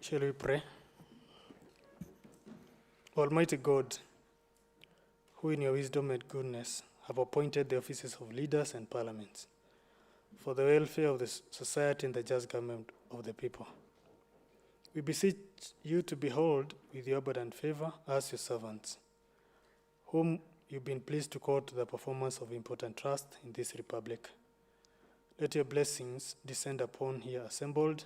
Shall we pray? Almighty God, who in your wisdom and goodness have appointed the offices of leaders and parliaments for the welfare of the society and the just government of the people, we beseech you to behold with your abundant favor us, your servants, whom you've been pleased to call to the performance of important trust in this republic. Let your blessings descend upon here assembled,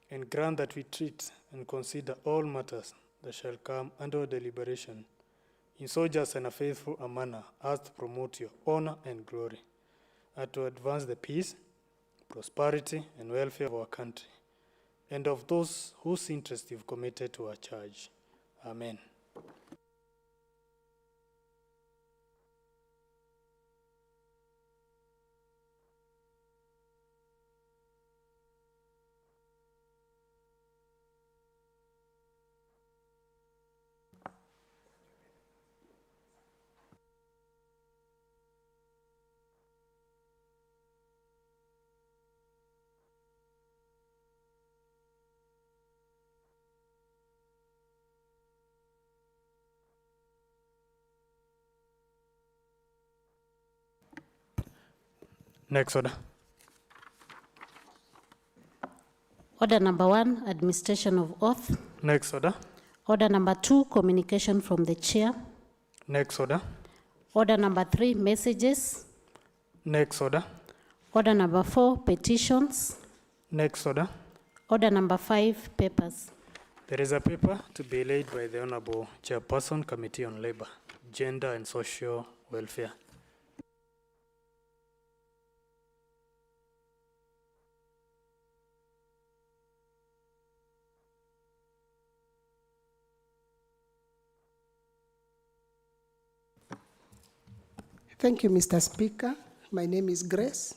and grant that we treat and consider all matters that shall come under deliberation in so just and a faithful a manner as to promote your honor and glory, and to advance the peace, prosperity, and welfare of our country, and of those whose interest you've committed to our charge. Amen. Next order. Order number 1, administration of oath. Next order. Order number 2, communication from the chair. Next order. Order number 3, messages. Next order. Order number 4, petitions. Next order. Order number 5, papers. There is a paper to be laid by the Honorable Chairperson, Committee on Labor, Gender and Social Welfare. Thank you, Mr. Speaker. My name is Grace,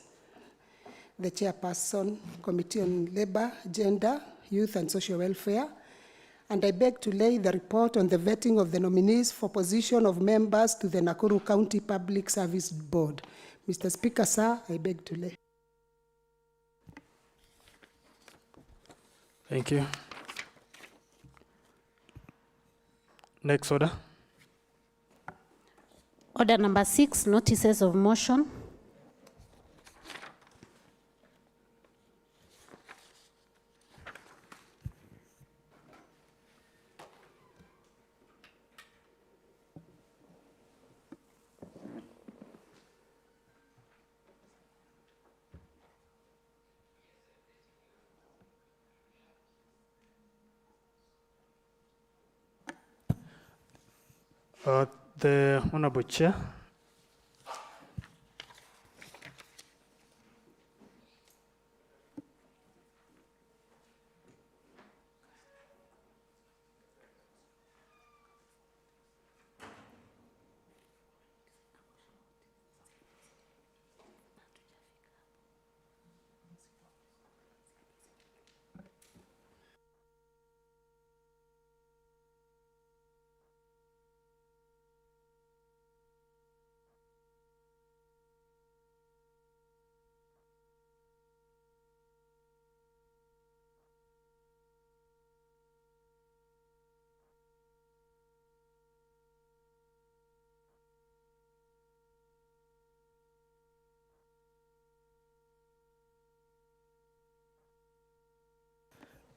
the Chairperson, Committee on Labor, Gender, Youth and Social Welfare, and I beg to lay the report on the vetting of the nominees for position of members to the Nakuru County Public Service Board. Mr. Speaker, sir, I beg to lay. Thank you. Next order. Order number 6, notices of motion. The Honorable Chair.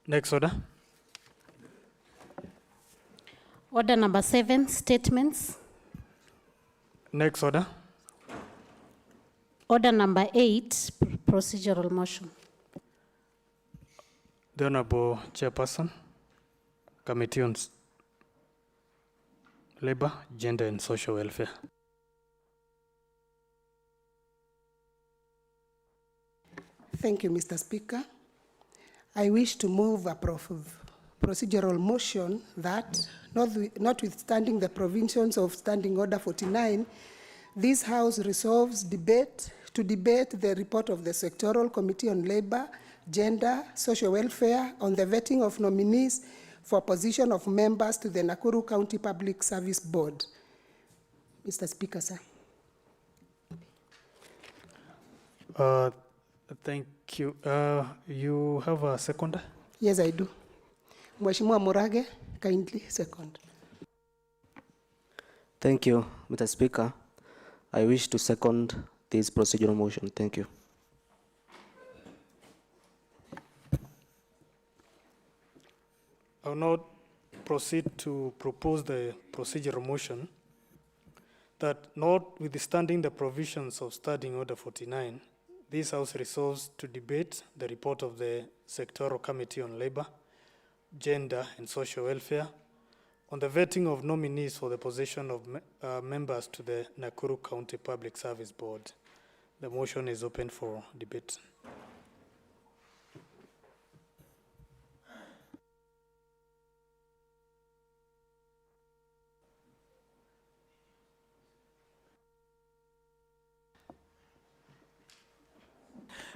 Next order. Order number 7, statements. Next order. Order number 8, procedural motion. The Honorable Chairperson, Committee on Labor, Gender and Social Welfare. Thank you, Mr. Speaker. I wish to move a procedural motion that, notwithstanding the provisions of Standing Order 49, this House resolves to debate the report of the Sectoral Committee on Labor, Gender, Social Welfare on the vetting of nominees for position of members to the Nakuru County Public Service Board. Mr. Speaker, sir. Thank you. You have a seconder? Yes, I do. Mheshimiwa Murage, kindly second. Thank you, Mr. Speaker. I wish to second this procedural motion. Thank you. I will now proceed to propose the procedural motion that, notwithstanding the provisions of Standing Order 49, this House resolves to debate the report of the Sectoral Committee on Labour, Gender and Social Welfare on the vetting of nominees for the position of members to the Nakuru County Public Service Board. The motion is open for debate.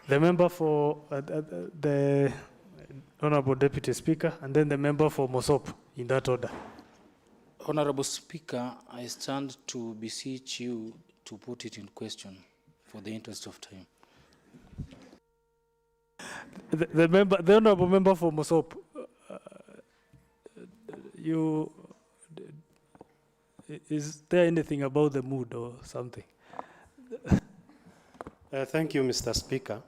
The member for the Honorable Deputy Speaker, and then the member for Mosop, in that order. Honorable Speaker, I stand to beseech you to put it in question for the interest of time. The Honorable member for Mosop, is there anything about the mood or something? Thank you, Mr. Speaker.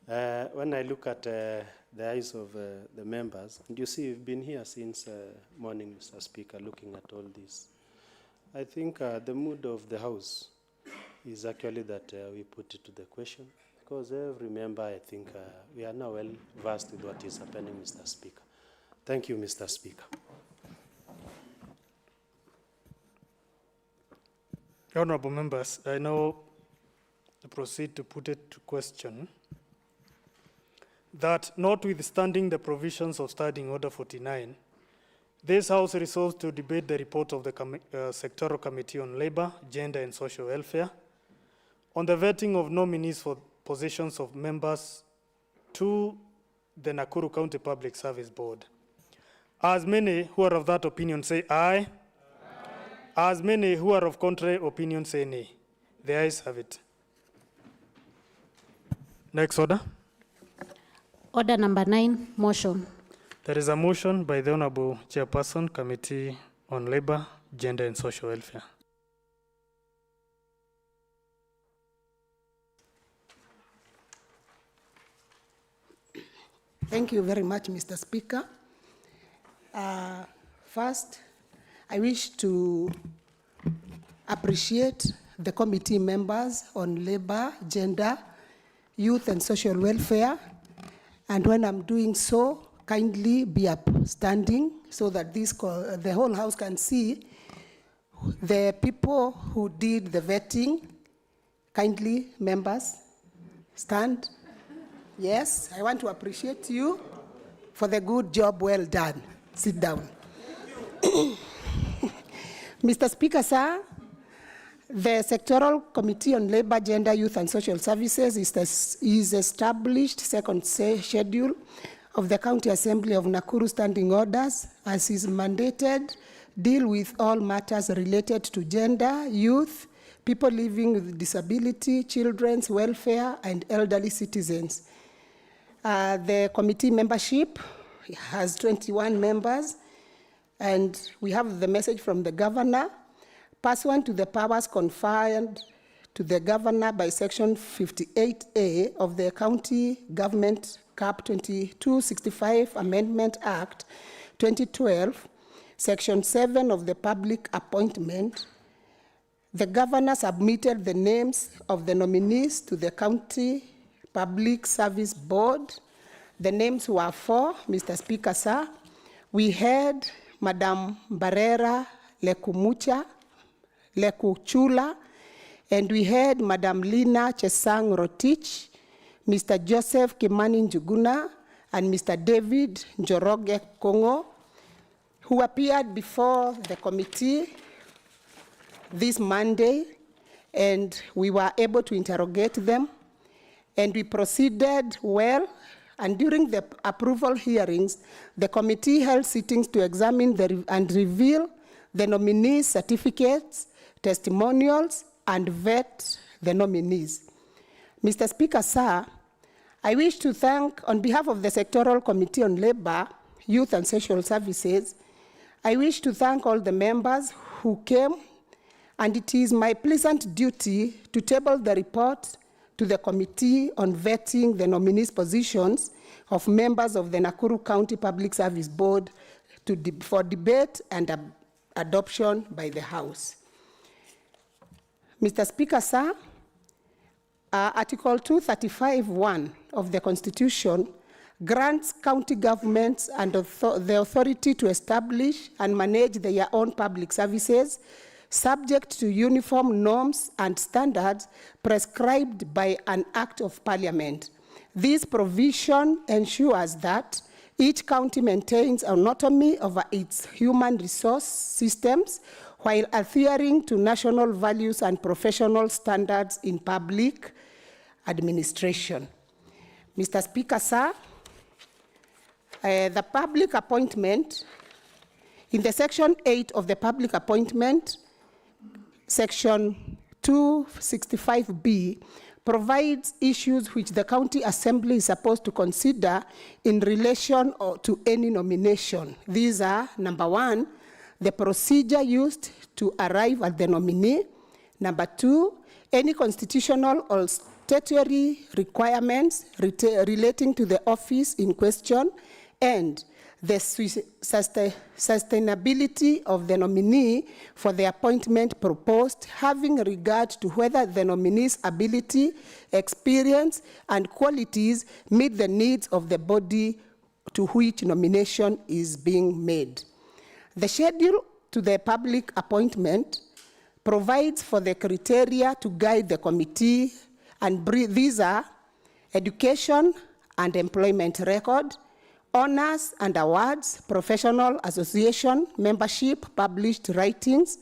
When I look at the eyes of the members, and you see you've been here since morning, Mr. Speaker, looking at all this, I think the mood of the House is actually that we put it to the question, because every member, I think, we are now well versed with what is happening, Mr. Speaker. Thank you, Mr. Speaker. Honorable members, I now proceed to put it to question that, notwithstanding the provisions of Standing Order 49, this House resolves to debate the report of the Sectoral Committee on Labour, Gender and Social Welfare on the vetting of nominees for positions of members to the Nakuru County Public Service Board. As many who are of that opinion say aye. Aye. As many who are of contrary opinion say nay. The ayes have it. Next order. Order number 9, motion. There is a motion by the Honorable Chairperson, Committee on Labour, Gender and Social Welfare. Thank you very much, Mr. Speaker. First, I wish to appreciate the committee members on Labour, Gender, Youth and Social Welfare. And when I'm doing so, kindly be upstanding so that the whole House can see the people who did the vetting. Kindly, members, stand. Yes, I want to appreciate you for the good job well done. Sit down. Mr. Speaker, sir, the Sectoral Committee on Labour, Gender, Youth and Social Services is established second schedule of the County Assembly of Nakuru Standing Orders, as is mandated, deal with all matters related to gender, youth, people living with disability, children's welfare, and elderly citizens. The committee membership has 21 members, and we have the message from the governor. Pursuant to the powers conferred to the governor by Section 58A of the County Government Cap 2265 Amendment Act 2012, Section 7 of the Public Appointment, the governor submitted the names of the nominees to the County Public Service Board. The names were for, Mr. Speaker, sir, we had Madam Mbarera Lekuchula, and we had Madam Linner Chesang Rotich, Mr. Joseph Kimani Njuguna, and Mr. David Njoroge Kung'u, who appeared before the committee this Monday, and we were able to interrogate them, and we proceeded well. And during the approval hearings, the committee held sittings to examine and reveal the nominees' certificates, testimonials, and vet the nominees. Mr. Speaker, sir, I wish to thank, on behalf of the Sectoral Committee on Labour, Youth and Social Services, I wish to thank all the members who came, and it is my pleasant duty to table the report to the Committee on Vetting the Nominees' Positions of members of the Nakuru County Public Service Board for debate and adoption by the House. Mr. Speaker, sir, Article 235(1) of the Constitution grants county governments and the authority to establish and manage their own public services subject to uniform norms and standards prescribed by an Act of Parliament. This provision ensures that each county maintains autonomy over its human resource systems while adhering to national values and professional standards in public administration. Mr. Speaker, sir, the public appointment, in the Section 8 of the public appointment, Section 265B, provides issues which the County Assembly is supposed to consider in relation to any nomination. These are, number 1, the procedure used to arrive at the nominee. Number 2, any constitutional or statutory requirements relating to the office in question, and the sustainability of the nominee for the appointment proposed, having regard to whether the nominee's ability, experience, and qualities meet the needs of the body to which nomination is being made. The schedule to the public appointment provides for the criteria to guide the committee, and these are education and employment record, honors and awards, professional association, membership, published writings.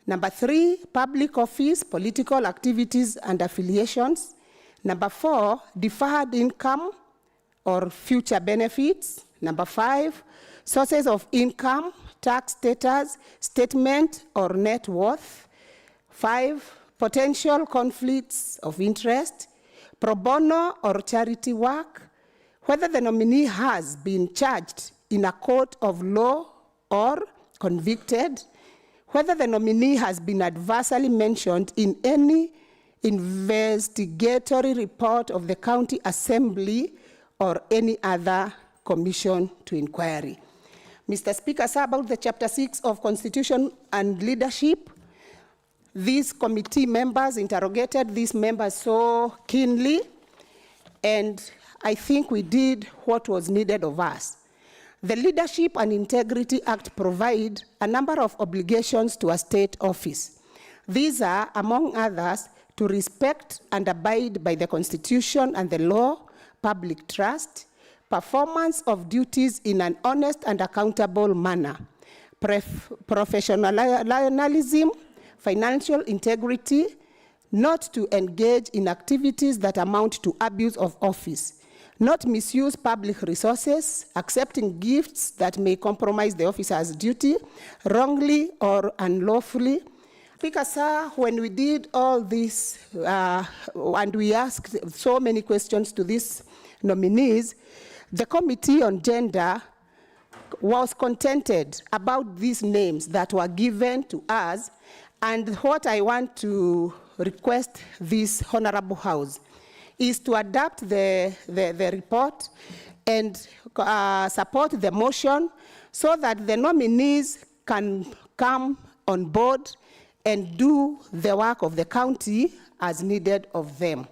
Number 3, public office, political activities and affiliations. Number 4, deferred income or future benefits. Number 5, sources of income, tax status, statement or net worth. 5, potential conflicts of interest, pro bono or charity work, whether the nominee has been charged in a court of law or convicted, whether the nominee has been adversely mentioned in any investigatory report of the County Assembly or any other commission to inquiry. Mr. Speaker, sir, about the Chapter 6 of Constitution and Leadership, these committee members interrogated these members so keenly, and I think we did what was needed of us. The Leadership and Integrity Act provide a number of obligations to a state office. These are, among others, to respect and abide by the Constitution and the law, public trust, performance of duties in an honest and accountable manner, professionalism, financial integrity, not to engage in activities that amount to abuse of office, not misuse public resources, accepting gifts that may compromise the officer's duty, wrongly or unlawfully. Speaker, sir, when we did all this and we asked so many questions to these nominees, the Committee on Gender was contented about these names that were given to us, and what I want to request this Honorable House is to adapt the report and support the motion so that the nominees can come on board and do the work of the county as needed of them.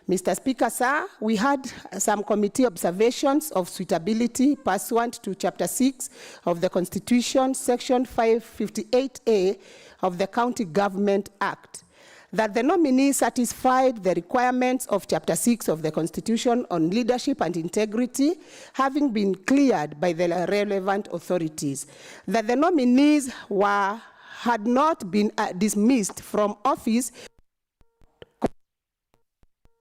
Mr. Speaker, sir, we had some committee observations of suitability pursuant to Chapter 6 of the Constitution, Section 558A of the County Government Act, that the nominee satisfied the requirements of Chapter 6 of the Constitution on leadership and integrity, having been cleared by the relevant authorities, that the nominees had not been dismissed from office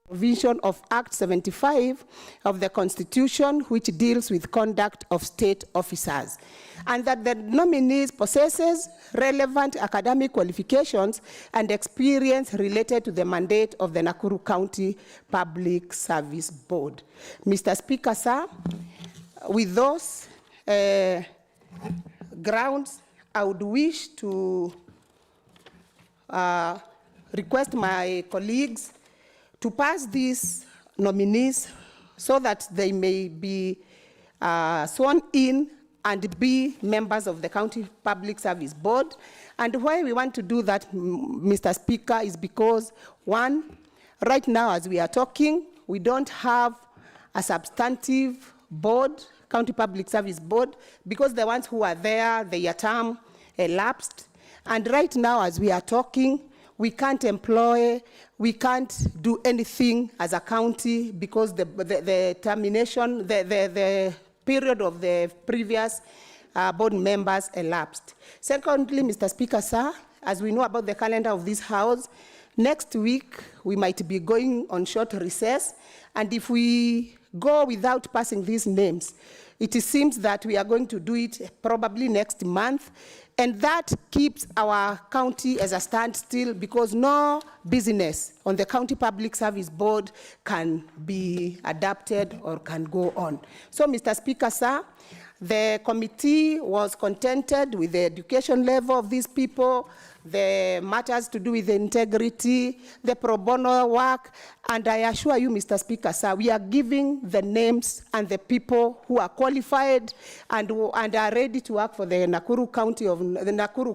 provision of Act 75 of the Constitution, which deals with conduct of state officers, and that the nominees possesses relevant academic qualifications and experience related to the mandate of the Nakuru County Public Service Board. Mr. Speaker, sir, with those grounds, I would wish to request my colleagues to pass these nominees so that they may be sworn in and be members of the County Public Service Board. And why we want to do that, Mr. Speaker, is because, one, right now as we are talking, we don't have a substantive board, County Public Service Board, because the ones who are there, their term elapsed. And right now as we are talking, we can't employ, we can't do anything as a county because the termination, the period of the previous board members elapsed. Secondly, Mr. Speaker, sir, as we know about the calendar of this House, next week we might be going on short recess, and if we go without passing these names, it seems that we are going to do it probably next month, and that keeps our county as a standstill because no business on the County Public Service Board can be adapted or can go on. So, Mr. Speaker, sir, the committee was contented with the education level of these people, the matters to do with the integrity, the pro bono work, and I assure you, Mr. Speaker, sir, we are giving the names and the people who are qualified and are ready to work for the Nakuru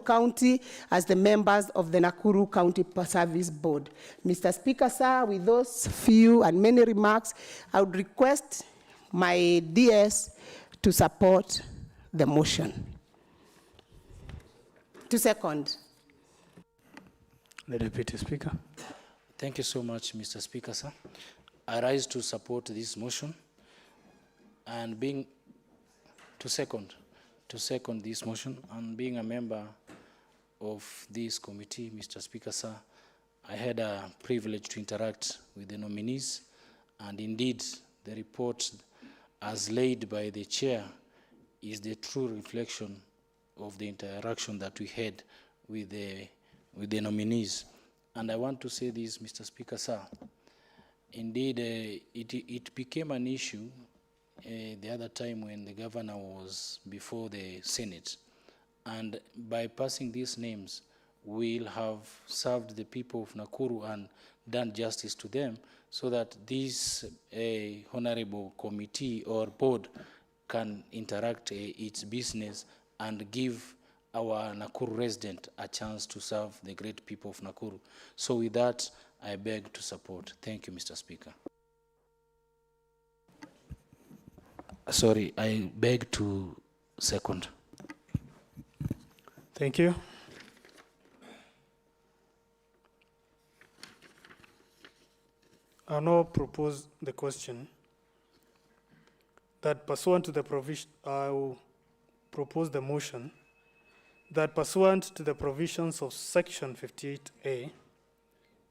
County as the members of the Nakuru County Service Board. Mr. Speaker, sir, with those few and many remarks, I would request my DS to support the motion. To second. The Deputy Speaker. Thank you so much, Mr. Speaker, sir. I rise to support this motion and to second this motion, and being a member of this committee, Mr. Speaker, sir, I had a privilege to interact with the nominees, and indeed the report as laid by the chair is the true reflection of the interaction that we had with the nominees. And I want to say this, Mr. Speaker, sir. Indeed, it became an issue the other time when the governor was before the Senate. And by passing these names, we'll have served the people of Nakuru and done justice to them so that this honorable committee or board can interact its business and give our Nakuru resident a chance to serve the great people of Nakuru. So with that, I beg to support. Thank you, Mr. Speaker. Sorry, I beg to second. Thank you. I now propose the question that pursuant to the provision, I will propose the motion that pursuant to the provisions of Section 58A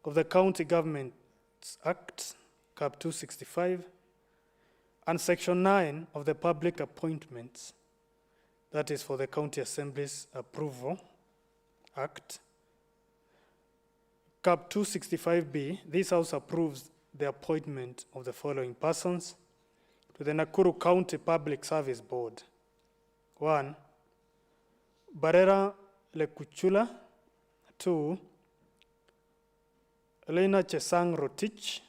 of the County Governments Act, Cap 265, and Section 9 of the Public Appointments, that is for the County Assembly's Approval Act, Cap 265B, this House approves the appointment of the following persons to the Nakuru County Public Service Board. 1, Mbarera Lekuchula. 2, Linner Chesang Rotich.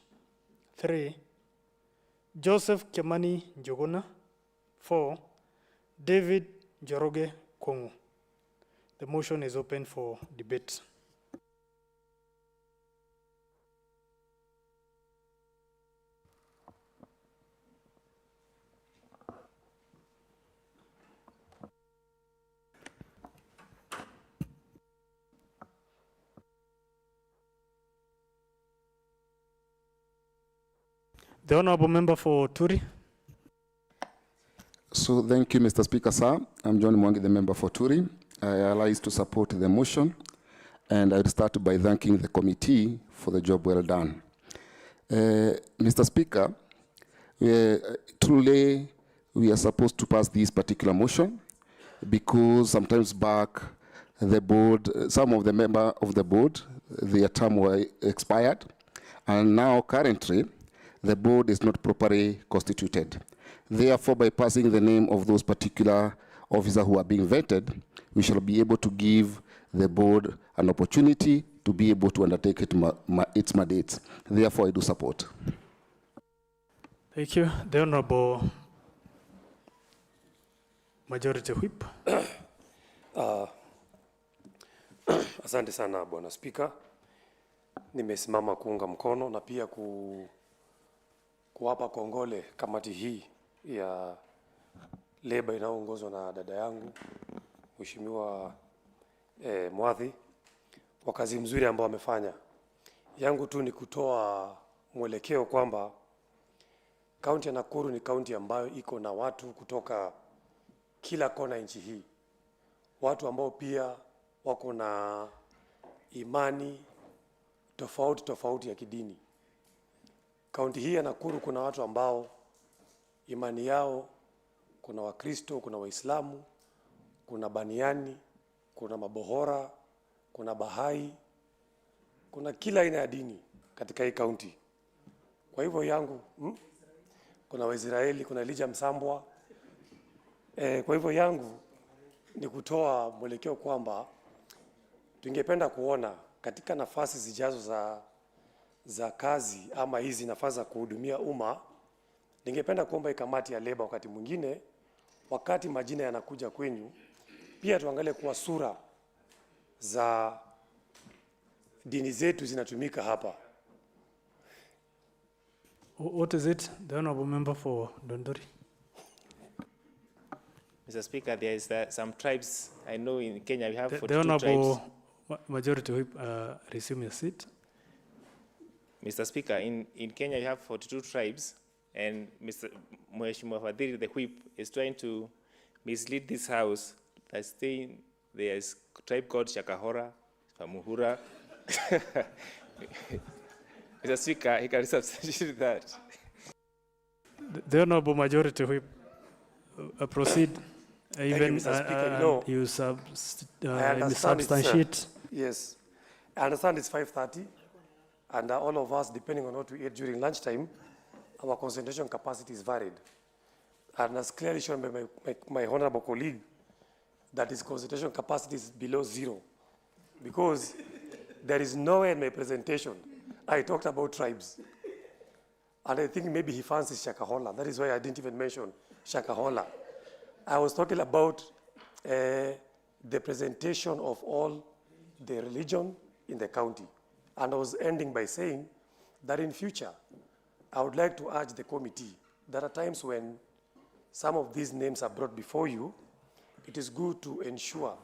3, Joseph Kimani Njuguna. 4, David Njoroge Kung'u. The motion is open for debate. The Honourable Member for Turi. So thank you, Mr. Speaker, sir. I'm John Mwangi, the member for Turi. I rise to support the motion, and I'll start by thanking the committee for the job well done. Mr. Speaker, truly we are supposed to pass this particular motion because sometimes back the board, some of the members of the board, their term were expired, and now currently the board is not properly constituted. Therefore, by passing the name of those particular officers who are being vetted, we shall be able to give the board an opportunity to be able to undertake its mandates. Therefore, I do support. Thank you. The Honorable Majority Whip. Asante sana Bwana Spika. Nimesimama kuunga mkono na pia kuwapa kongole kamati hii ya leba inayoongozwa na dada yangu Mheshimiwa Mwathi kwa kazi mzuri ambao amefanya. Yangu tu ni kutoa mwelekeo kwamba kaunti ya Nakuru ni kaunti ambayo iko na watu kutoka kila kona nchi hii. Watu ambao pia wako na imani tofauti ya kidini. Kaunti hii ya Nakuru kuna watu ambao imani yao, kuna Wakristo, kuna Waislamu, kuna Baniani, kuna Mabohora, kuna Bahai, kuna kila aina ya dini katika hii kaunti. Kwa hivyo yangu, kuna Waisraeli, kuna Elijah Msambwa. Kwa hivyo yangu ni kutoa mwelekeo kwamba tungependa kuona katika nafasi zijazo za kazi ama hizi nafasi za kuhudumia umma, ningependa kuomba kamati ya leba wakati mwingine, wakati majina yanakuja kwenyu, pia tuangalie kuwa sura za dini zetu zinatumika hapa. What is it? The Honorable Member for Dondori. Mr. Speaker, there is some tribes. I know in Kenya we have 42 The Honorable tribes. Majority Whip, resume your seat. Mr. Speaker, in Kenya we have 42 tribes, and Mheshimiwa Fadhili, the whip, is trying to mislead this house by saying there is a tribe called Shakahora, Famuhura. Mr. Speaker, he can substantiate that. The Honorable Majority Whip, proceed. Even Mr. Speaker. No, you I understand substantiate. Yes, I understand it's 5:30, and all of us, depending on what we eat during lunchtime, our concentration capacity is varied. And as clearly shown by my honorable colleague, that his concentration capacity is below 0. Because there is nowhere in my presentation I talked about tribes. And I think maybe he fancies Shakahola. That is why I didn't even mention Shakahola. I was talking about the presentation of all the religion in the county. And I was ending by saying that in future, I would like to urge the committee that at times when some of these names are brought before you, it is good to ensure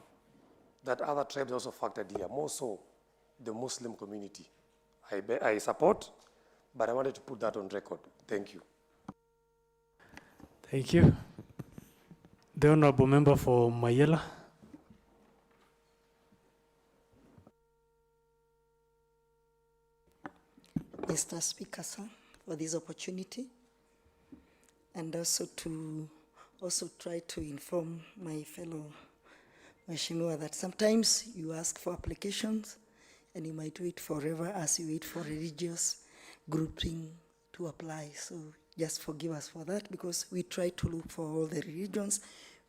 that other tribes also factored here, more so the Muslim community. I support, but I wanted to put that on record. Thank you. Thank you. The Honorable Member for Mayela. Mr. Speaker, sir, for this opportunity, and also to try to inform my fellow Mheshimiwa that sometimes you ask for applications and you might wait forever as you wait for religious grouping to apply. So just forgive us for that, because we tried to look for all the religions.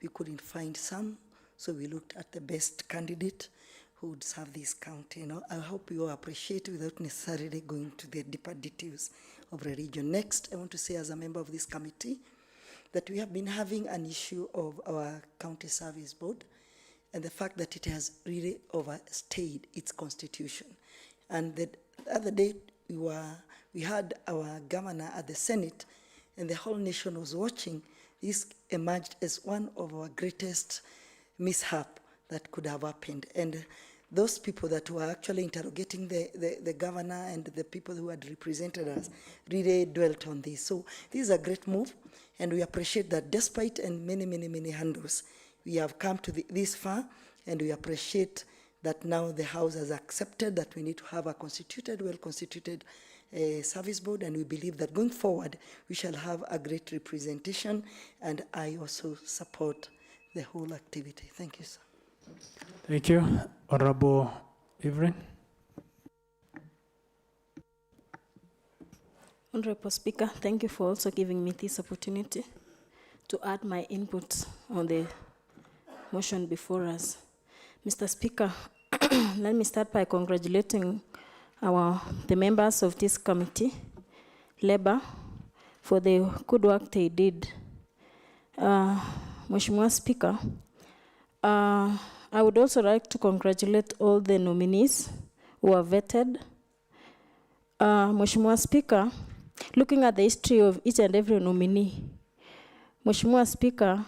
We couldn't find some, so we looked at the best candidate who would serve this county. I hope you all appreciate without necessarily going to the deeper details of religion. Next, I want to say as a member of this committee that we have been having an issue of our county service board and the fact that it has really overstayed its constitution. And the other day, we had our governor at the Senate, and the whole nation was watching. This emerged as one of our greatest mishap that could have happened. And those people that were actually interrogating the governor and the people who had represented us really dwelt on this. So this is a great move, and we appreciate that despite and many handles, we have come to this far, and we appreciate that now the House has accepted that we need to have a constituted, well-constituted service board, and we believe that going forward, we shall have a great representation, and I also support the whole activity. Thank you, sir. Thank you. Honorable Evelyn. Honorable Speaker, thank you for also giving me this opportunity. to add my input on the motion before us. Mr. Speaker, let me start by congratulating the members of this committee, Labor, for the good work they did. Mheshimiwa Speaker, I would also like to congratulate all the nominees who are vetted. Mheshimiwa Speaker, looking at the history of each and every nominee, Mheshimiwa Speaker,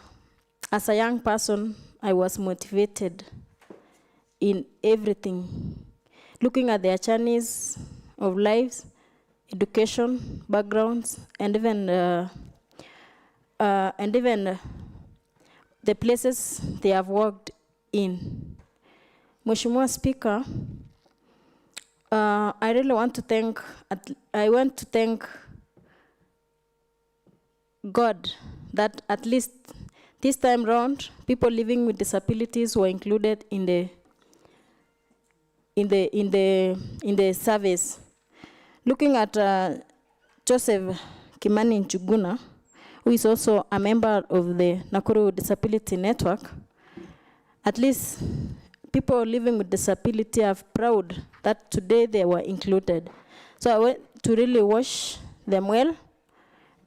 as a young person, I was motivated in everything. Looking at their journeys of lives, education, backgrounds, and even the places they have worked in. Mheshimiwa Speaker, I really want to thank, God that at least this time round, people living with disabilities were included in the service. Looking at Joseph Kimani Njuguna, who is also a member of the Nakuru Disability Network, at least people living with disability are proud that today they were included. So I want to really wish them well,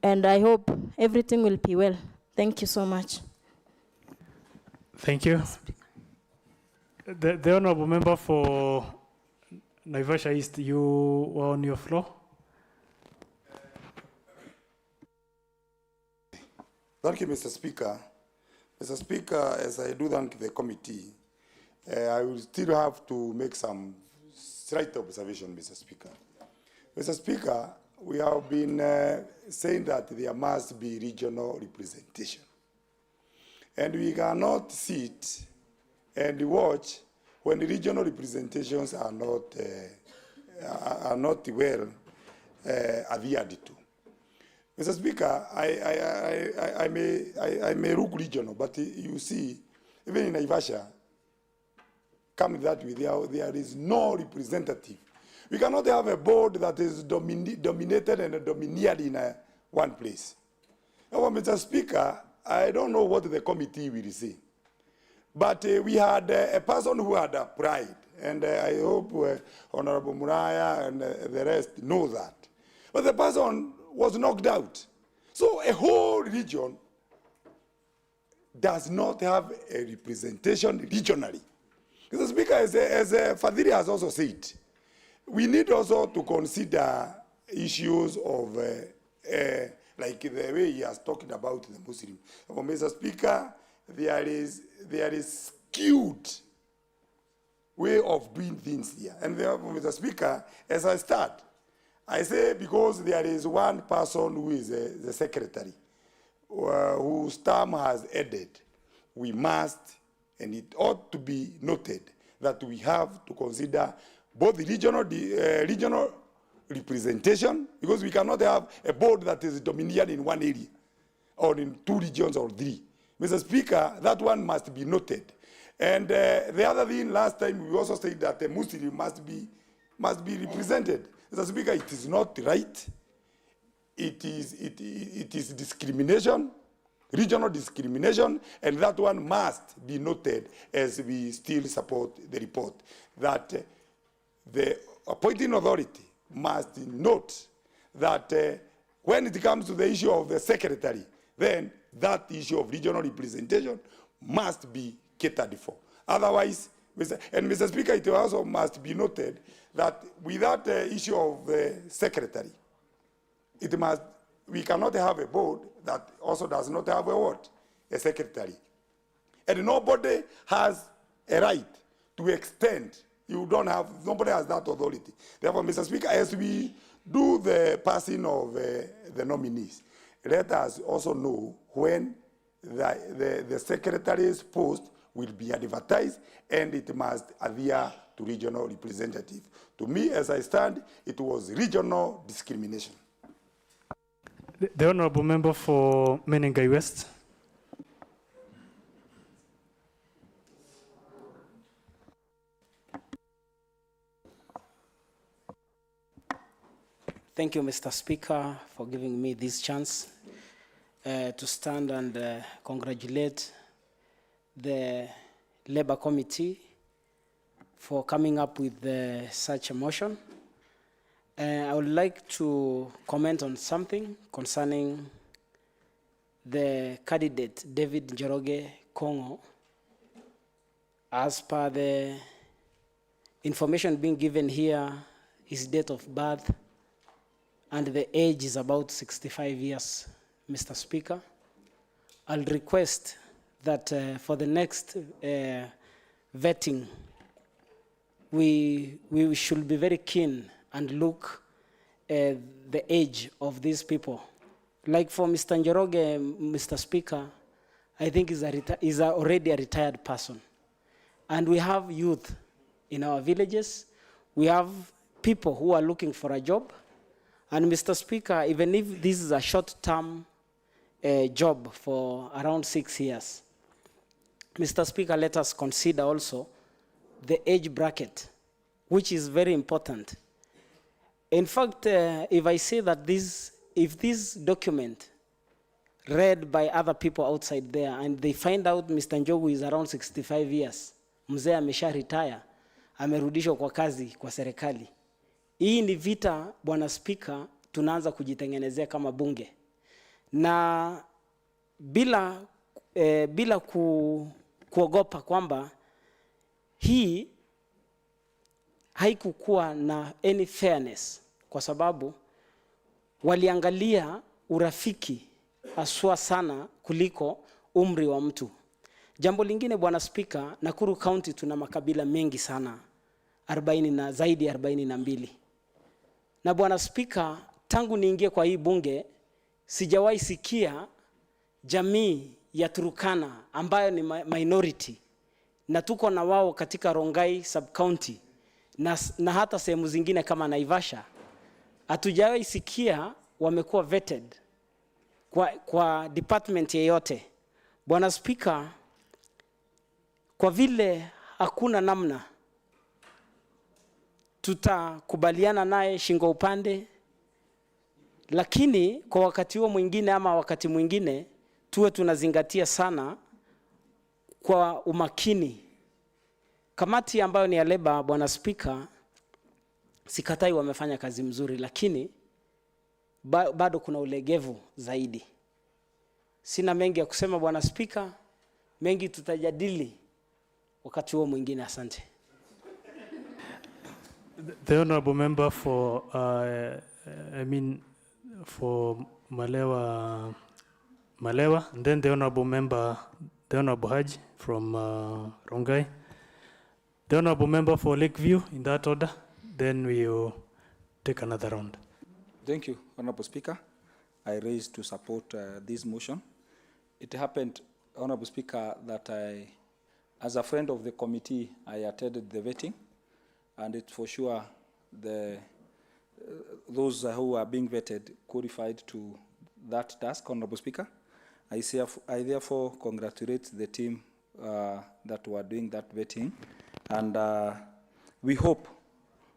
and I hope everything will be well. Thank you so much. Thank you. The Honourable Member for Naivasha East, you were on your floor. Thank you, Mr. Speaker. Mr. Speaker, as I do thank the committee, I will still have to make some slight observation, Mr. Speaker. Mr. Speaker, we have been saying that there must be regional representation. And we cannot sit and watch when the regional representations are not well adhered to. Mr. Speaker, I may look regional, but you see, even in Naivasha, come that way, there is no representative. We cannot have a board that is dominated and domineered in one place. Now, Mr. Speaker, I don't know what the committee will say, but we had a person who had a pride, and I hope Honorable Muraya and the rest know that. But the person was knocked out. So a whole region does not have a representation regionally. Mr. Speaker, as Fadhili has also said, we need also to consider issues of like the way he has talked about the Muslim. Mr. Speaker, there is skewed way of doing things here. And therefore, Mr. Speaker, as I start, I say because there is one person who is the secretary, whose term has ended, we must, and it ought to be noted, that we have to consider both the regional representation, because we cannot have a board that is domineered in one area, or in 2 regions or 3. Mr. Speaker, that one must be noted. And the other thing, last time we also said that the Muslim must be represented. Mr. Speaker, it is not right. It is discrimination, regional discrimination, and that one must be noted as we still support the report, that the appointing authority must note that when it comes to the issue of the secretary, then that issue of regional representation must be catered for. Otherwise, Mr. Speaker, it also must be noted that without the issue of the secretary, we cannot have a board that also does not have a secretary. And nobody has a right to extend. Nobody has that authority. Therefore, Mr. Speaker, as we do the passing of the nominees, let us also know when the secretary's post will be advertised, and it must adhere to regional representative. To me, as I stand, it was regional discrimination. The Honourable Member for Menengai West. Thank you, Mr. Speaker, for giving me this chance. to stand and congratulate the Labour Committee for coming up with such a motion. I would like to comment on something concerning the candidate, David Njoroge Kung'u. As per the information being given here, his date of birth and the age is about 65 years, Mr. Speaker. I'll request that for the next vetting, we should be very keen and look at the age of these people. Like for Mr. Njoroge, Mr. Speaker, I think he's already a retired person. And we have youth in our villages. We have people who are looking for a job. And Mr. Speaker, even if this is a short-term job for around 6 years, Mr. Speaker, let us consider also the age bracket, which is very important. In fact, if I say that if this document read by other people outside there and they find out Mr. Njogu is around 65 years, mzee amesha retire, amerudishwa kwa kazi kwa serikali. Hii ni vita, Bwana Speaker, tunaanza kujitengenezea kama bunge. Na bila kuogopa kwamba hii haikukuwa na any fairness, kwa sababu waliangalia urafiki aswa sana kuliko umri wa mtu. Jambo lingine, Bwana Speaker, Nakuru County tuna makabila mengi sana, 40 na zaidi 42. Na Bwana Speaker, tangu niingie kwa hii bunge, sijawahi sikia jamii ya Turkana ambayo ni minority, na tuko na wao katika Rongai sub-county, na hata sehemu zingine kama Naivasha. Hatujawahi sikia wamekuwa vetted kwa department yeyote. Bwana Speaker, kwa vile hakuna namna, tutakubaliana naye shingo upande, lakini kwa wakati huo mwingine ama wakati mwingine tuwe tunazingatia sana kwa umakini. Kamati ambayo ni ya Labour, Bwana Speaker, sikatai wamefanya kazi mzuri, lakini bado kuna ulegevu zaidi. Sina mengi ya kusema, Bwana Speaker, mengi tutajadili wakati huo mwingine. Asante. The honorable member for for Malewa, and then the honorable member, the honorable Haji from Rongai, the honorable member for Lakeview, in that order. Then we will take another round. Thank you, Honorable Speaker. I raised to support this motion. It happened, Honorable Speaker, that as a friend of the committee, I attended the vetting, and it's for sure those who are being vetted qualified to that task, Honorable Speaker. I therefore congratulate the team that were doing that vetting, and we hope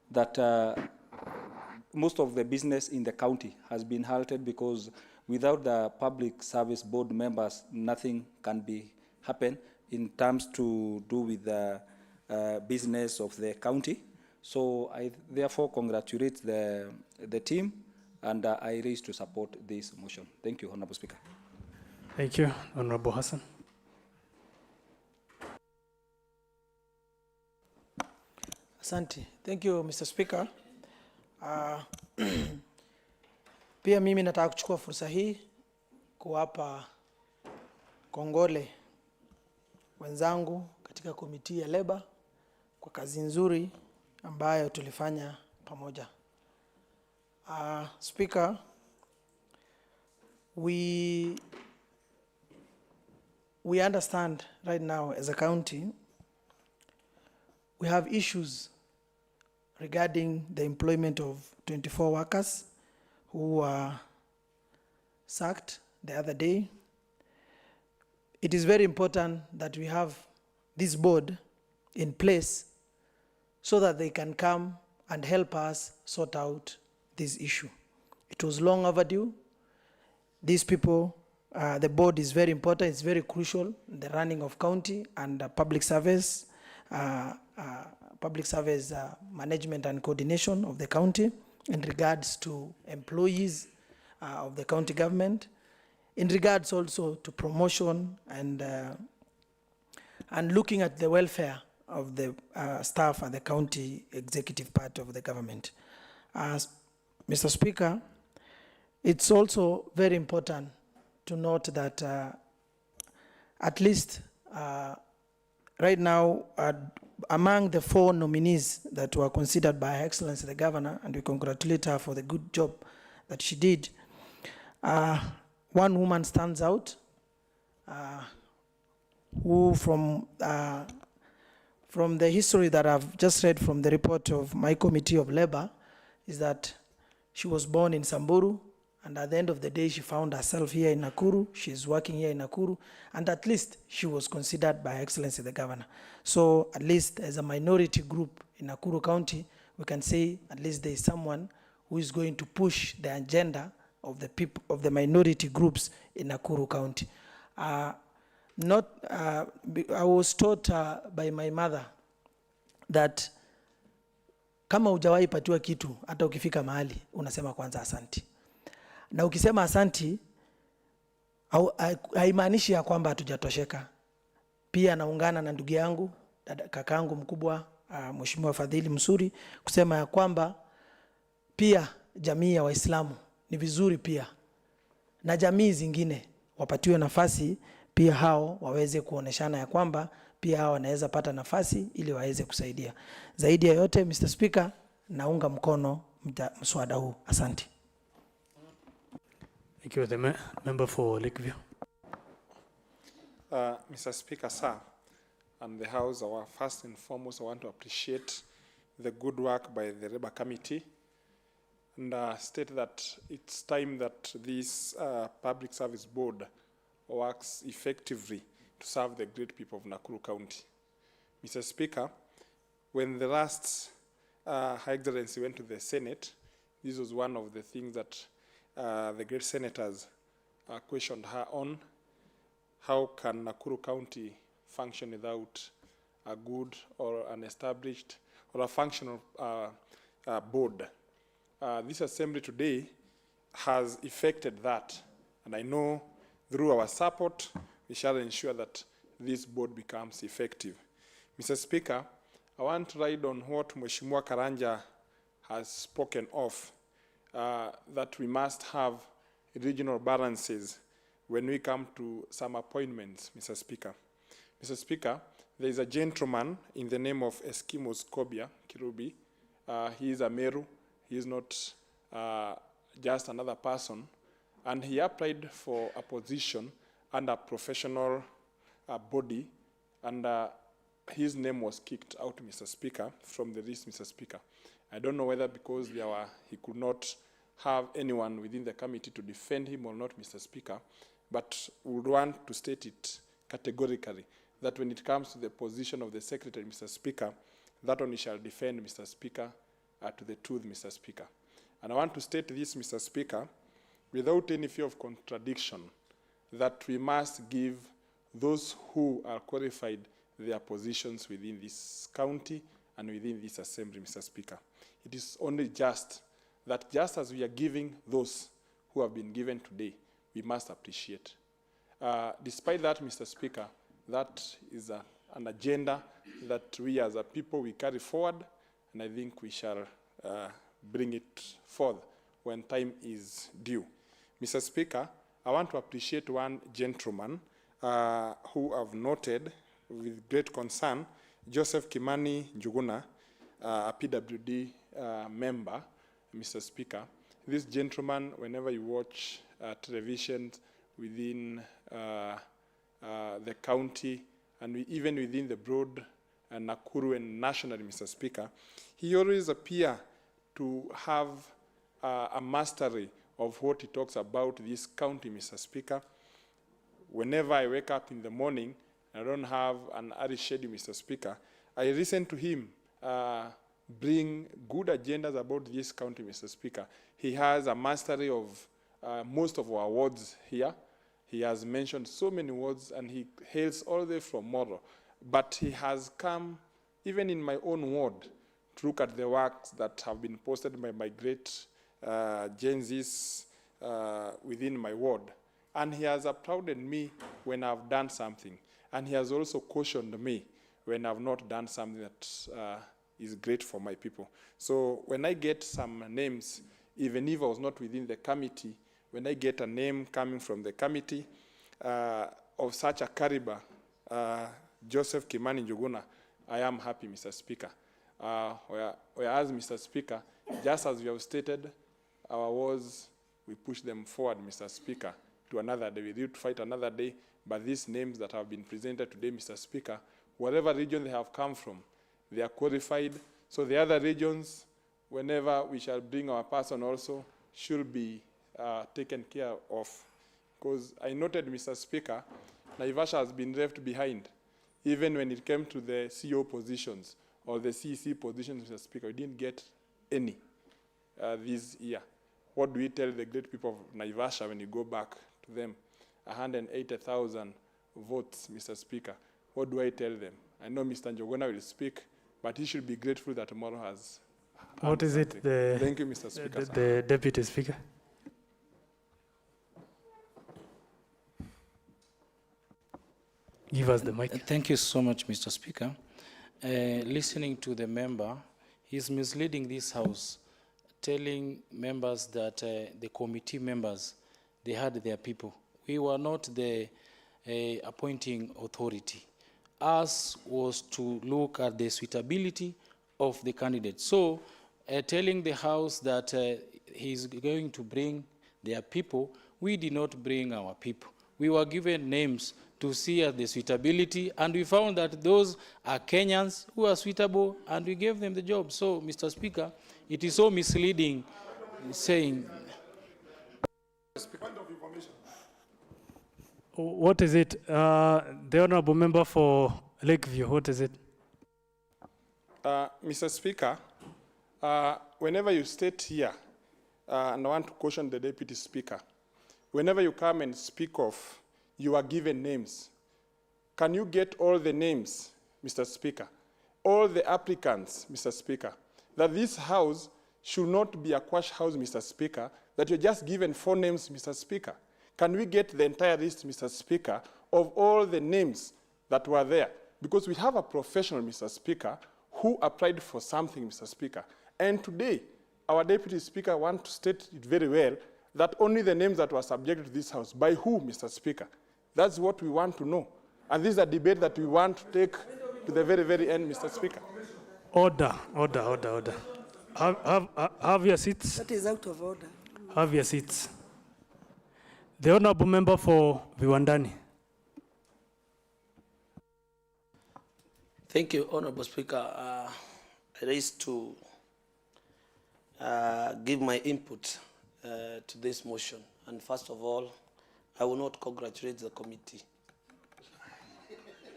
that most of the business in the county has been halted, because without the public service board members, nothing can happen in terms to do with the business of the county. So I therefore congratulate the team, and I raise to support this motion. Thank you, Honorable Speaker. Thank you, Honorable Hassan. Asante. Thank you, Mr. Speaker. Pia mimi nataka kuchukua fursa hii kuwapa kongole wenzangu katika komiti ya Labour kwa kazi nzuri ambayo tulifanya pamoja. Speaker, we understand right now as a county we have issues regarding the employment of 24 workers who were sacked the other day. It is very important that we have this board in place so that they can come and help us sort out this issue. It was long overdue. These people the board is very important. It's very crucial in the running of county and public service management and coordination of the county in regards to employees of the county government, in regards also to promotion and looking at the welfare of the staff and the county executive part of the government. Mr. Speaker, it's also very important to note that at least right now, among the 4 nominees that were considered by Her Excellency the Governor, and we congratulate her for the good job that she did, one woman stands out, who from the history that I've just read from the report of my Committee of Labor, is that she was born in Samburu, and at the end of the day, she found herself here in Nakuru. She's working here in Nakuru, and at least she was considered by Her Excellency the Governor. So at least as a minority group in Nakuru County, we can say at least there is someone who is going to push the agenda of the people, of the minority groups in Nakuru County. I was taught by my mother that kama hujawahi patiwa kitu, hata ukifika mahali unasema kwanza asanti. Na ukisema asanti haimaanishi ya kwamba hatujatosheka. Pia naungana na ndugu yangu, kakaangu mkubwa, Mheshimiwa Fadhili Msuri, kusema ya kwamba pia jamii ya Waislamu ni vizuri pia na jamii zingine wapatiwe nafasi pia, hao waweze kuoneshana ya kwamba pia hao wanaweza pata nafasi ili waweze kusaidia. Zaidi ya yote, Mr. Speaker, naunga mkono mswada huu. Asante. Thank you. The member for Lakeview. Mr. Speaker, sir, and the House, first and foremost, I want to appreciate the good work by the Labour Committee and state that it's time that this Public Service Board works effectively to serve the great people of Nakuru County. Mr. Speaker, when the last Her Excellency went to the Senate, this was one of the things that the great senators questioned her on. How can Nakuru County function without a good or an established or a functional board? This assembly today has effected that, and I know through our support, we shall ensure that this board becomes effective. Mr. Speaker, I want to ride on what Mheshimiwa Karanja has spoken of, that we must have regional balances when we come to some appointments, Mr. Speaker. Mr. Speaker, there is a gentleman in the name of Eskimos Kobia Kirubi. He is a Meru. He is not just another person. And he applied for a position under a professional body, and his name was kicked out, Mr. Speaker, from the list, Mr. Speaker. I don't know whether because he could not have anyone within the committee to defend him or not, Mr. Speaker, but we would want to state it categorically that when it comes to the position of the secretary, Mr. Speaker, that one he shall defend, Mr. Speaker, to the truth, Mr. Speaker. And I want to state this, Mr. Speaker, without any fear of contradiction, that we must give those who are qualified their positions within this county and within this assembly, Mr. Speaker. It is only just that just as we are giving those who have been given today, we must appreciate. Despite that, Mr. Speaker, that is an agenda that we as a people, we carry forward, and I think we shall bring it forth when time is due. Mr. Speaker, I want to appreciate one gentleman who I've noted with great concern, Joseph Kimani Njuguna, a PWD member, Mr. Speaker. This gentleman, whenever you watch television within the county and even within the broad Nakuru and nationally, Mr. Speaker, he always appears to have a mastery of what he talks about this county, Mr. Speaker. Whenever I wake up in the morning, I don't have an early schedule, Mr. Speaker, I listen to him bring good agendas about this county, Mr. Speaker. He has a mastery of most of our wards here, He has mentioned so many words, and he hails all the way from Moro. But he has come, even in my own ward, to look at the works that have been posted by my great Gen Zs within my ward. And he has applauded me when I've done something. And he has also cautioned me when I've not done something that is great for my people. So when I get some names, even if I was not within the committee, when I get a name coming from the committee of such a caliber, Joseph Kimani Njuguna, I am happy, Mr. Speaker. Whereas, Mr. Speaker, just as we have stated, our wars, we push them forward, Mr. Speaker, to another day. We need to fight another day, but these names that have been presented today, Mr. Speaker, whatever region they have come from, they are qualified. So the other regions, whenever we shall bring our person also, should be taken care of. Because I noted, Mr. Speaker, Naivasha has been left behind. Even when it came to the CEO positions or the CEC positions, Mr. Speaker, we didn't get any this year. What do we tell the great people of Naivasha when you go back to them? 180,000 votes, Mr. Speaker. What do I tell them? I know Mr. Njuguna will speak, but he should be grateful that tomorrow has. What is it? Thank you, Mr. Speaker. The Deputy Speaker. Give us the mic. Thank you so much, Mr. Speaker. Listening to the member, he's misleading this House, telling members that the committee members, they had their people. We were not the appointing authority. Us was to look at the suitability of the candidate. So telling the House that he's going to bring their people, we did not bring our people. We were given names to see the suitability, and we found that those are Kenyans who are suitable, and we gave them the job. So, Mr. Speaker, it is so misleading saying... What is it? The Honourable Member for Lakeview, what is it? Mr. Speaker, whenever you state here, and I want to caution the Deputy Speaker, whenever you come and speak of, you are given names. Can you get all the names, Mr. Speaker? All the applicants, Mr. Speaker, that this House should not be a quash house, Mr. Speaker, that you're just given 4 names, Mr. Speaker. Can we get the entire list, Mr. Speaker, of all the names that were there? Because we have a professional, Mr. Speaker, who applied for something, Mr. Speaker. And today, our Deputy Speaker wants to state it very well that only the names that were subjected to this House. By who, Mr. Speaker? That's what we want to know. And this is a debate that we want to take to the very, very end, Mr. Speaker. Order. Have your seats. That is out of order. Have your seats. The Honourable Member for Viwandani. Thank you, Honourable Speaker. I raise to give my input to this motion. And first of all, I will not congratulate the committee.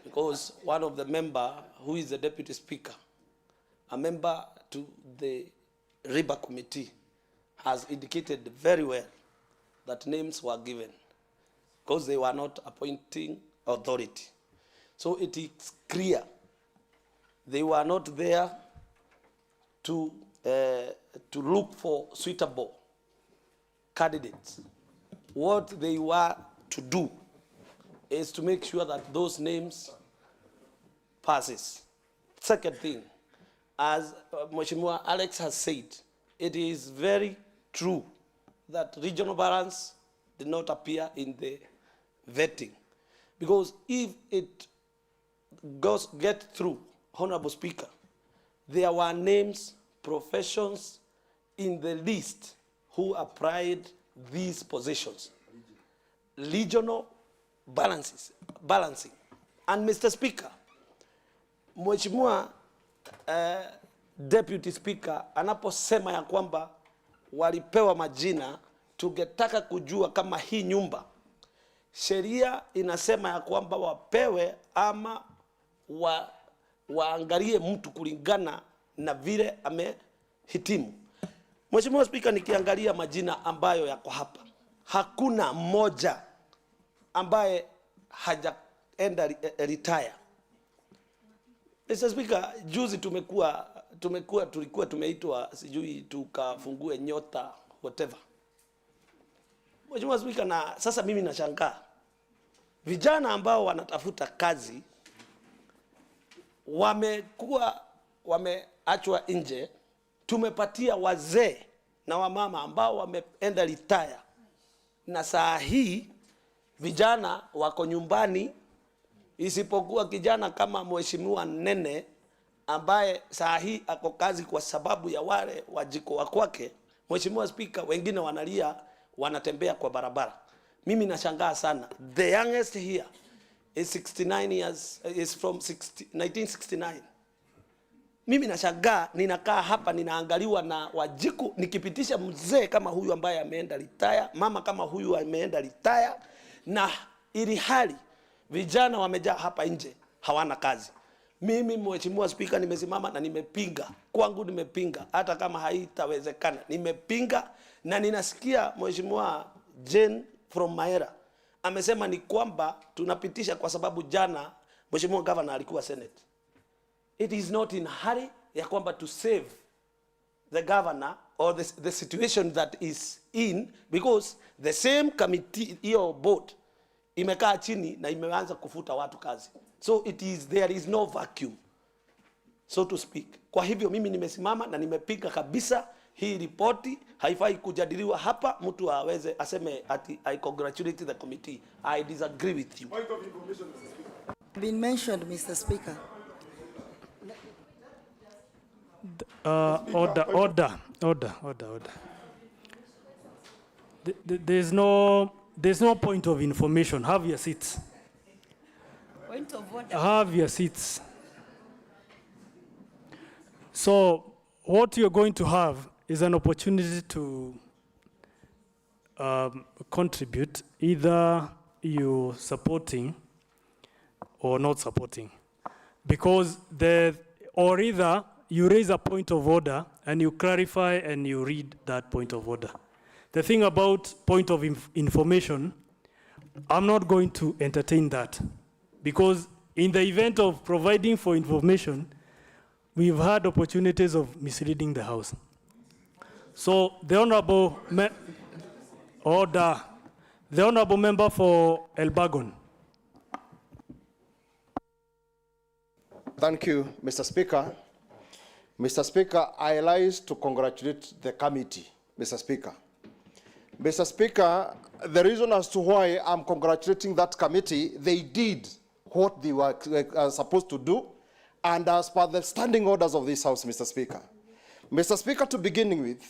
Because one of the member, who is the Deputy Speaker, a member to the River Committee, has indicated very well that names were given because they were not appointing authority. So it is clear they were not there to look for suitable candidates. What they were to do is to make sure that those names passes. Second thing, as Mheshimiwa Alex has said, it is very true that regional balance did not appear in the vetting. Because if it get through, Honorable Speaker, there were names, professions in the list who applied these positions. Regional balancing. And Mr. Speaker, Mheshimiwa Deputy Speaker anaposema ya kwamba walipewa majina, tungetaka kujua kama hii nyumba sheria inasema ya kwamba wapewe ama waangalie mtu kulingana na vile amehitimu. Mheshimiwa Speaker, nikiangalia majina ambayo yako hapa, hakuna mmoja ambaye hajaenda retire. Mr. Speaker, juzi tulikuwa tumeitwa sijui tukafungue nyota whatever. Mheshimiwa Speaker, na sasa mimi nashangaa vijana ambao wanatafuta kazi wameachwa nje. Tumepatia wazee na wamama ambao wameenda retire, na saa hii vijana wako nyumbani, isipokuwa kijana kama Mheshimiwa Nene ambaye saa hii ako kazi kwa sababu ya wale wajiko wa kwake. Mheshimiwa Speaker, wengine wanalia, wanatembea kwa barabara. Mimi nashangaa sana. The youngest here is 69 years, is from 1969. Mimi nashangaa, ninakaa hapa ninaangaliwa na wajiku, nikipitisha mzee kama huyu ambaye ameenda retire, mama kama huyu ameenda retire, na ili hali vijana wamejaa hapa nje hawana kazi. Mimi Mheshimiwa Speaker, nimesimama na nimepinga. Kwangu nimepinga, hata kama haitawezekana nimepinga, na ninasikia Mheshimiwa Jane from Mbarera amesema ni kwamba tunapitisha kwa sababu jana Mheshimiwa Governor alikuwa Senate. It is not in hurry ya kwamba to save the governor or the situation that is in, because the same committee, hiyo board imekaa chini na imeanza kufuta watu kazi. So there is no vacuum, so to speak. Kwa hivyo mimi nimesimama na nimepiga kabisa hii ripoti. Haifai kujadiliwa hapa, mtu aweze aseme ati I congratulate the committee. I disagree with you. Point of information, Mr. Speaker. Been mentioned, Mr. Speaker. Order. There's no point of information. Have your seats. Point of order. Have your seats. So what you're going to have is an opportunity to contribute, either you supporting or not supporting, because or either you raise a point of order and you clarify and you read that point of order. The thing about point of information, I'm not going to entertain that, because in the event of providing for information, we've had opportunities of misleading the House. So the Honorable the Honorable Member for Elbagon. Thank you, Mr. Speaker. Mr. Speaker, I rise to congratulate the committee, Mr. Speaker. Mr. Speaker, the reason as to why I'm congratulating that committee, they did what they were supposed to do, and as per the standing orders of this House, Mr. Speaker. Mr. Speaker, to begin with,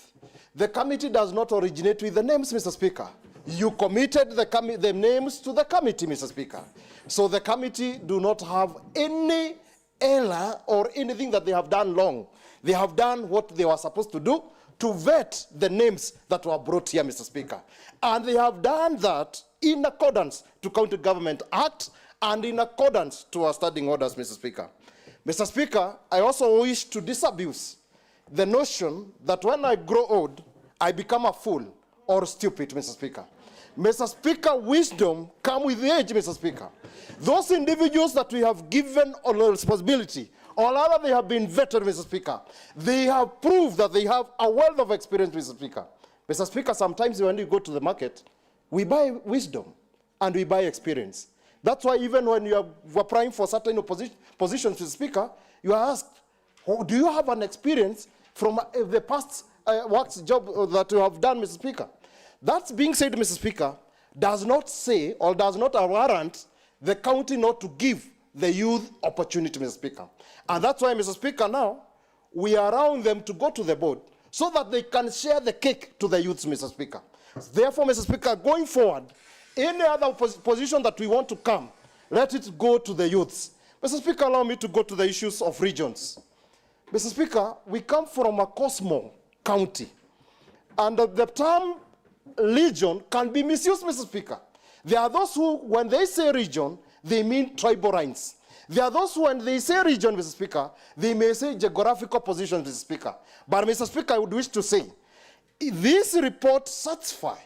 the committee does not originate with the names, Mr. Speaker. You committed the names to the committee, Mr. Speaker. So the committee do not have any error or anything that they have done wrong. They have done what they were supposed to do, to vet the names that were brought here, Mr. Speaker. And they have done that in accordance to County Government Act and in accordance to our standing orders, Mr. Speaker. Mr. Speaker, I also wish to disabuse the notion that when I grow old, I become a fool or stupid, Mr. Speaker. Mr. Speaker, wisdom comes with age, Mr. Speaker. Those individuals that we have given a responsibility, or rather they have been vetted, Mr. Speaker, they have proved that they have a wealth of experience, Mr. Speaker. Mr. Speaker, sometimes when you go to the market, we buy wisdom and we buy experience. That's why even when you are applying for certain positions, Mr. Speaker, you are asked, do you have an experience from the past job that you have done, Mr. Speaker? That's being said, Mr. Speaker, does not say or does not warrant the county not to give the youth opportunity, Mr. Speaker. And that's why, Mr. Speaker, now we are allowing them to go to the board so that they can share the cake to the youths, Mr. Speaker. Therefore, Mr. Speaker, going forward, any other position that we want to come, let it go to the youths. Mr. Speaker, allow me to go to the issues of regions. Mr. Speaker, we come from a Cosmo county, and the term region can be misused, Mr. Speaker. There are those who, when they say region, they mean tribal lines. There are those who, when they say region, Mr. Speaker, they may say geographical position, Mr. Speaker. But, Mr. Speaker, I would wish to say, this report satisfies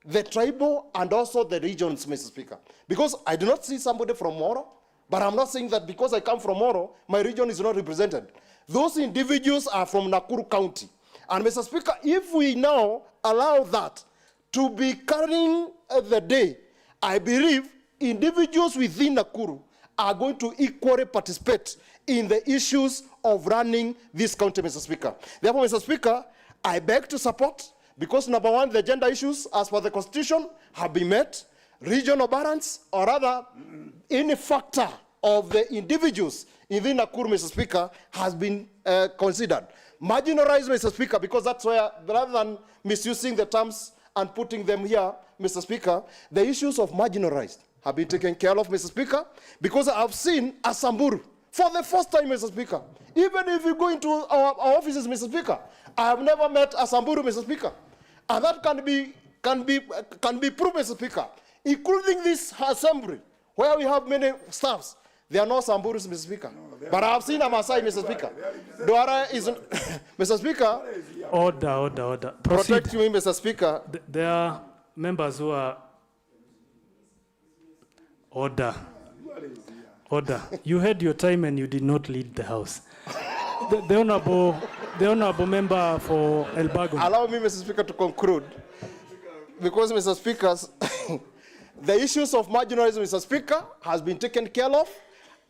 the tribal and also the regions, Mr. Speaker. Because I do not see somebody from Moro, but I'm not saying that because I come from Moro, my region is not represented. Those individuals are from Nakuru County. And Mr. Speaker, if we now allow that to be carrying the day, I believe individuals within Nakuru are going to equally participate in the issues of running this county, Mr. Speaker. Therefore, Mr. Speaker, I beg to support, because number one, the gender issues as per the Constitution have been met, regional balance, or rather, any factor of the individuals within Nakuru, Mr. Speaker, has been considered. Marginalized, Mr. Speaker, because that's where, rather than misusing the terms and putting them here, Mr. Speaker, the issues of marginalized have been taken care of, Mr. Speaker, because I've seen a Samburu for the first time, Mr. Speaker. Even if you go into our offices, Mr. Speaker, I have never met a Samburu, Mr. Speaker. And that can be proved, Mr. Speaker, including this assembly, where we have many staffs. They are not Samburus, Mr. Speaker. No, but I have seen a Maasai, Mr. Speaker. Douara is, Mr. Speaker. Order. Protect me, Mr. Speaker. There are members who are... Order. You had your time and you did not lead the House. The honorable member for Elbago. Allow me, Mr. Speaker, to conclude. Because, Mr. Speaker, the issues of marginalism, Mr. Speaker, has been taken care of.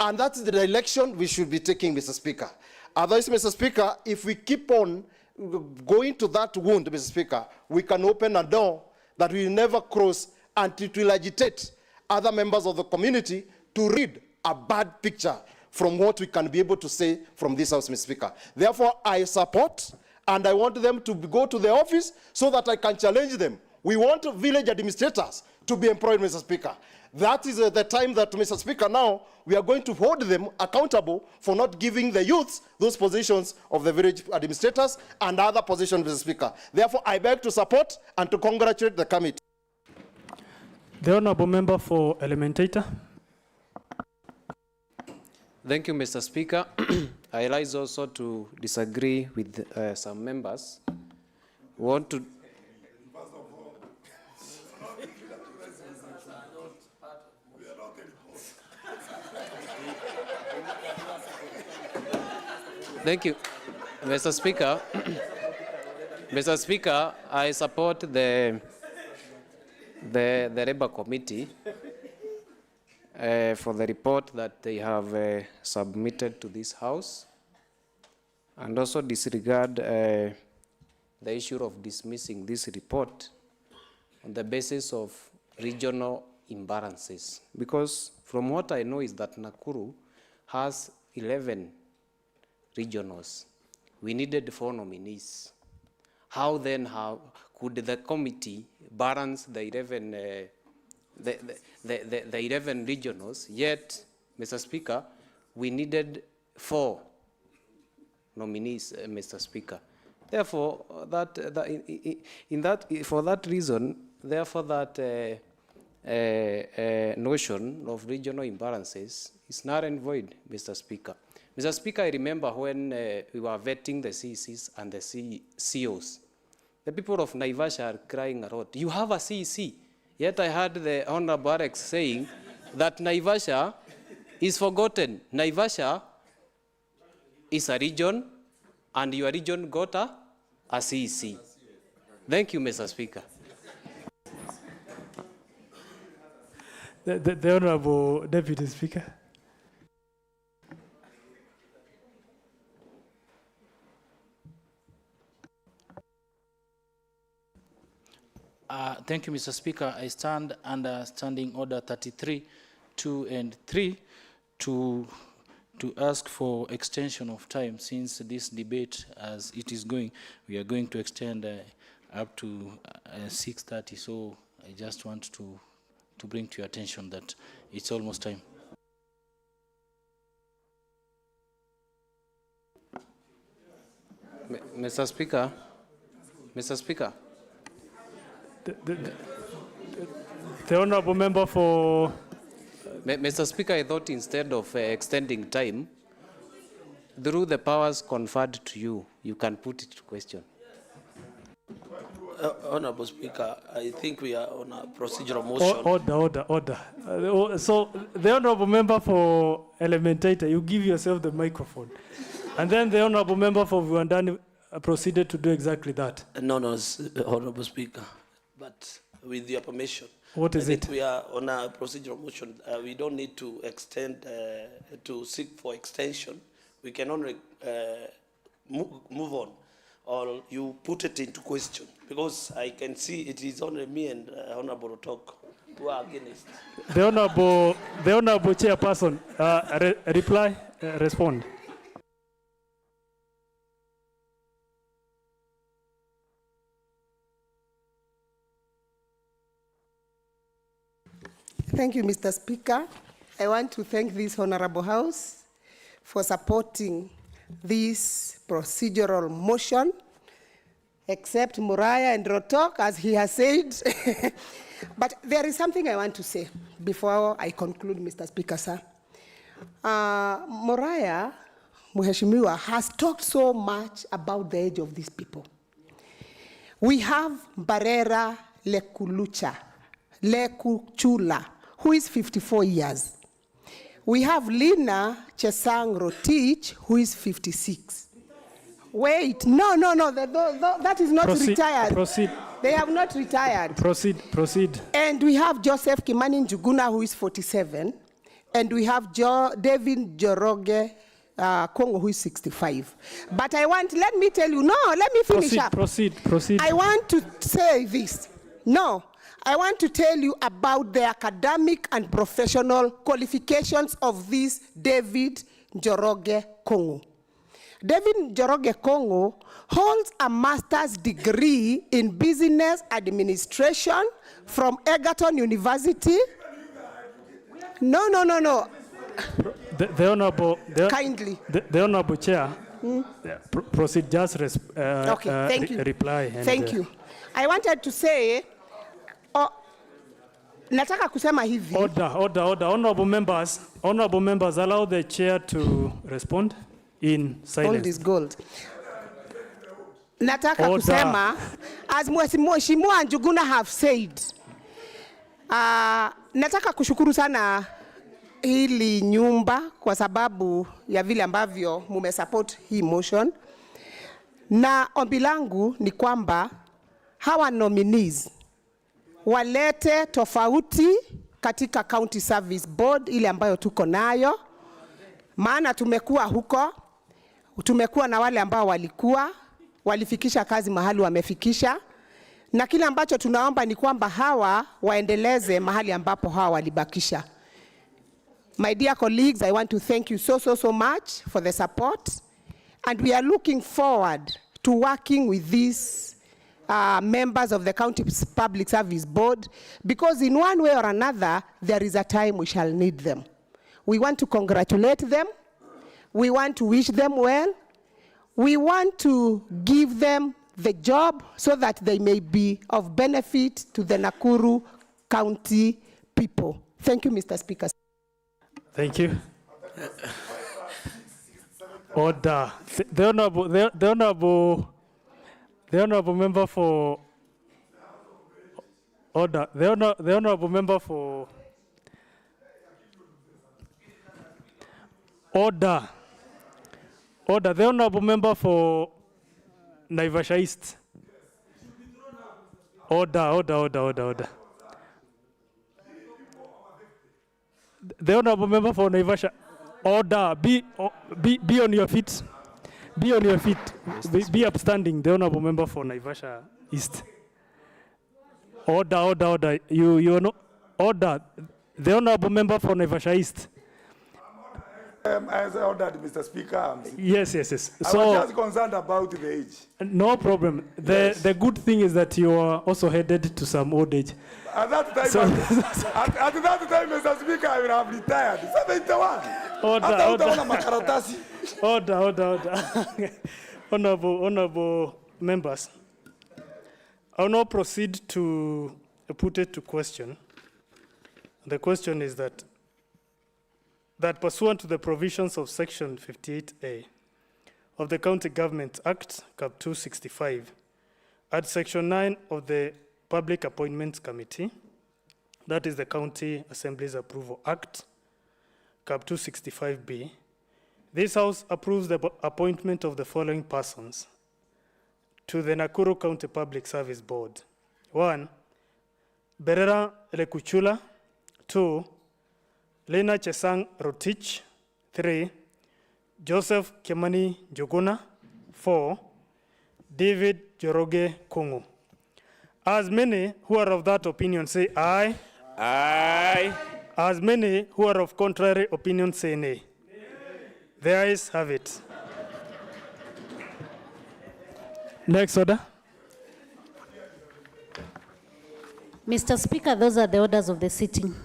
And that's the direction we should be taking, Mr. Speaker. Otherwise, Mr. Speaker, if we keep on going to that wound, Mr. Speaker, we can open a door that will never cross, and it will agitate other members of the community to read a bad picture from what we can be able to say from this House, Mr. Speaker. Therefore, I support, and I want them to go to the office so that I can challenge them. We want village administrators to be employed, Mr. Speaker. That is the time that, Mr. Speaker, now we are going to hold them accountable for not giving the youths those positions of the village administrators and other positions, Mr. Speaker. Therefore, I beg to support and to congratulate the committee. The honourable member for Elementator. Thank you, Mr. Speaker. I rise also to disagree with some members who want to... Thank you, Mr. Speaker. Mr. Speaker, I support the Labour Committee for the report that they have submitted to this House, and also disregard the issue of dismissing this report on the basis of regional imbalances. Because from what I know is that Nakuru has 11 regionals. We needed 4 nominees. How then could the committee balance the 11 the 11 regionals? Yet, Mr. Speaker, we needed 4 nominees, Mr. Speaker. Therefore, for that reason, therefore that notion of regional imbalances is null and void, Mr. Speaker. Mr. Speaker, I remember when we were vetting the CECs and the CEOs. The people of Naivasha are crying a lot. You have a CEC. Yet I heard the Honorable Alex saying that Naivasha is forgotten. Naivasha is a region, and your region got a CEC. Thank you, Mr. Speaker. The Honorable Deputy Speaker. Thank you, Mr. Speaker. I stand under Standing Order 33, 2 and 3 to ask for extension of time. Since this debate, as it is going, we are going to extend up to 6:30. So I just want to bring to your attention that it's almost time. Mr. Speaker. The honourable member for... Mr. Speaker, I thought instead of extending time, through the powers conferred to you, you can put it to question. Honorable Speaker, I think we are on a procedural motion. Order. So the honorable member for Elementator, you give yourself the microphone. And then the honorable member for Viwandani proceeded to do exactly that. No, Honorable Speaker, but with your permission. What is I think it? we are on a procedural motion. We don't need to extend, to seek for extension. We can only move on, or you put it into question, because I can see it is only me and Honorable Rotok who are against. The honorable chairperson, respond. Thank you, Mr. Speaker. I want to thank this Honorable House for supporting this procedural motion, except Muraya and Rotok, as he has said. But there is something I want to say before I conclude, Mr. Speaker, sir. Muraya, Mheshimiwa, has talked so much about the age of these people. We have Mbarera Lekuchula, who is 54 years. We have Linner Chesang Rotich, who is 56. Wait, no, that is not retired. Proceed. They have not retired. Proceed. And we have Joseph Kimani Njuguna, who is 47. And we have David Njoroge Kung'u, who is 65. But let me tell you, let me finish up. Proceed. I want to say this. I want to tell you about the academic and professional qualifications of this David Njoroge Kung'u. David Njoroge Kung'u holds a master's degree in business administration from Egerton University. No. The honorable. Kindly. The honorable chair. Proceed. Just okay. Thank you. Reply. Thank you. I wanted to say. Nataka kusema hivi. Order. Honorable members, allow the chair to respond in silence. Gold is gold. Nataka kusema, as Mheshimiwa Njuguna have said, nataka kushukuru sana hili nyumba kwa sababu ya vile ambavyo mumesupport hii motion. Na ombi langu ni kwamba hawa nominees walete tofauti katika County Service Board ile ambayo tuko nayo, maana tumekuwa huko, tumekuwa na wale ambao walifikisha kazi mahali wamefikisha, na kile ambacho tunaomba ni kwamba hawa waendeleze mahali ambapo hawa walibakisha. My dear colleagues, I want to thank you so much for the support, and we are looking forward to working with these members of the County Public Service Board, because in one way or another, there is a time we shall need them. We want to congratulate them. We want to wish them well. We want to give them the job so that they may be of benefit to the Nakuru County people. Thank you, Mr. Speaker. Thank you. Order. The honorable member for order. The honorable member for order. The honorable member for Naivasha East. Order. The honorable member for Naivasha. Order. Be on your feet. Be on your feet. Be upstanding. The honorable member for Naivasha East. Order. You know. Order. The honorable member for Naivasha East. As I ordered, Mr. Speaker. Yes. I So, was just concerned about the age. no problem. The good thing is that you are also headed to some old age. At that time, at that time, Mr. Speaker, I will have retired. 71. Order. Honorable members, I will now proceed to put it to question. The question is that pursuant to the provisions of Section 58A of the County Government Act, Cap 265, At Section 9 of the Public Appointments Committee, that is the County Assembly's Approval Act, Cap 265B, this House approves the appointment of the following persons to the Nakuru County Public Service Board. 1, Mbarera Lekuchula. 2, Linner Chesang Rotich. 3, Joseph Kimani Njuguna. 4, David Njoroge Kung'u. As many who are of that opinion say aye. Aye. As many who are of contrary opinion say nay. The ayes have it. Next order. Mr. Speaker, those are the orders of the sitting.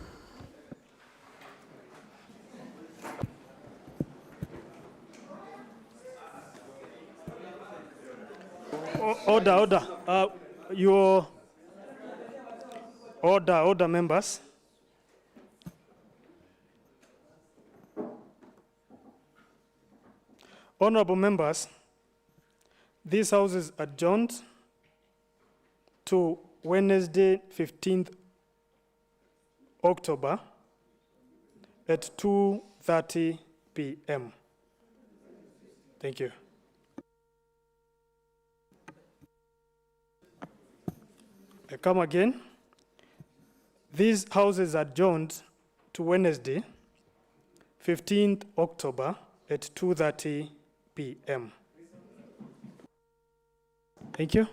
Order. Your order, members. Honorable members, this House is adjourned to Wednesday, 15th October at 2:30 p.m. Thank you. I come again. This House is adjourned to Wednesday, 15th October at 2:30 p.m. Thank you.